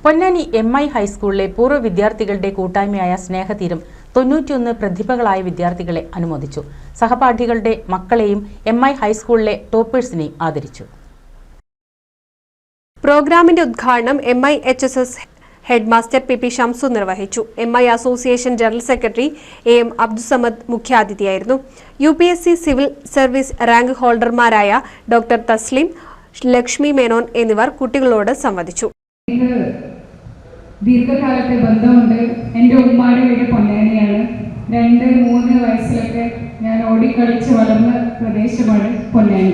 Ponnani MI ഹൈസ്കൂളിലെ പൂർവ്വ വിദ്യാർത്ഥികളുടെ കൂട്ടായ്മയായ സ്നേഹതീരം 91 പ്രതിഭകളായ വിദ്യാർത്ഥികളെ അനുമോദിച്ചു. സഹപാഠികളുടെ മക്കളെയും MI ഹൈസ്കൂളിലെ ടോപ്പേഴ്സിനെയും ആദരിച്ചു. പ്രോഗ്രാമിന്റെ ഉദ്ഘാടനം MIHSS ഹെഡ്മാസ്റ്റർ PP ഷംസു നിർവഹിച്ചു. MI association general secretary AM Abdussamad മുഖ്യാതിഥിയായിരുന്നു. UPSC സിവിൽ സർവീസ് റാങ്ക് ഹോൾഡർമാരായ ഡോക്ടർ തസ്ലിം, ലക്ഷ്മി മേനോൻ എന്നിവർ കുട്ടികളോട് സംവദിച്ചു. ദീർഘകാലത്തെ ബന്ധമുണ്ട്. എൻ്റെ ഉമ്മാടെ വീട് പൊന്നാനിയാണ്. 2-3 വയസ്സിലൊക്കെ ഞാൻ ഓടിക്കളിച്ച് വളർന്ന പ്രദേശമാണ് പൊന്നാനി.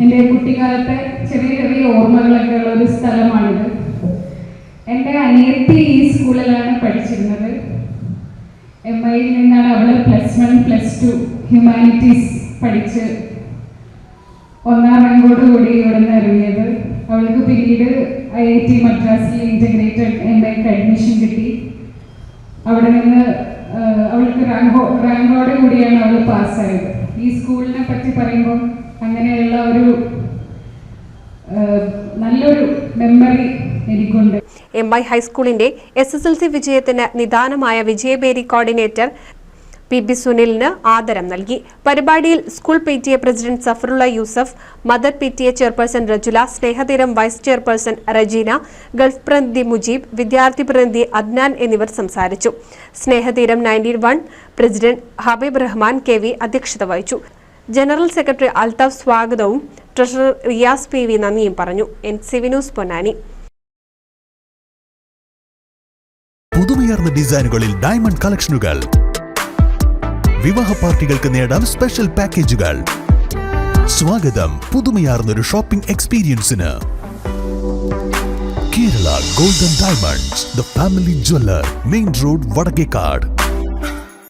എൻ്റെ കുട്ടിക്കാലത്തെ ചെറിയ ചെറിയ ഓർമ്മകളൊക്കെ ഉള്ള ഒരു സ്ഥലമാണിത്. എൻ്റെ അനിയത്തി ഈ സ്കൂളിലാണ് പഠിച്ചിരുന്നത്. MIയിൽ നിന്നാണ് അവൾ +1 +2 ഹ്യൂമാനിറ്റീസ് പഠിച്ച് 1ാം റാങ്കോടുകൂടി ഇവിടെ നിന്ന് ഇറങ്ങിയത്. അവൾക്ക് പിന്നീട് IIT മദ്രാസിൽ ഇൻ്റഗ്രേറ്റഡ് MIക്ക് അഡ്മിഷൻ കിട്ടി. അവിടെ നിന്ന് അവൾക്ക് റാങ്കോടെ കൂടിയാണ് അവൾ പാസ്സായത്. ഈ സ്കൂളിനെ പറ്റി പറയുമ്പോൾ അങ്ങനെയുള്ള ഒരു നല്ലൊരു മെമ്മറി എനിക്കുണ്ട്. MI ഹൈസ്കൂളിന്റെ SSLC വിജയത്തിന് നിദാനമായ വിജയബേരി കോർഡിനേറ്റർ PP സുനിലിന് ആദരം നൽകി. പരിപാടിയിൽ school PTA president Safarulla Yusuf, mother PTA chairperson Rajula, Snehatheeram vice chairperson Rajeena, Gulf പ്രതിനിധി മുജീബ്, വിദ്യാർത്ഥി പ്രതിനിധി അദ്നാൻ എന്നിവർ സംസാരിച്ചു. സ്നേഹതീരം 91 പ്രസിഡന്റ് ഹബീബ് റഹ്മാൻ KV അധ്യക്ഷത വഹിച്ചു. ജനറൽ സെക്രട്ടറി അൽതാഫ് സ്വാഗതവും ട്രഷറർ റിയാസ് PV നന്ദിയും പറഞ്ഞു. NCV news Ponnani. പുതുമയാർന്ന ഡിസൈനുകളിൽ ഡയമണ്ട് കളക്ഷനുകൾ, വിവാഹ പാർട്ടികൾക്ക് നേടാൻ സ്പെഷ്യൽ പാക്കേജുകൾ. സ്വാഗതം പുതുമയാർന്നൊരു ഷോപ്പിംഗ് എക്സ്പീരിയൻസിന്. Kerala golden diamonds, the family jeweller, main road, Vadakkekad.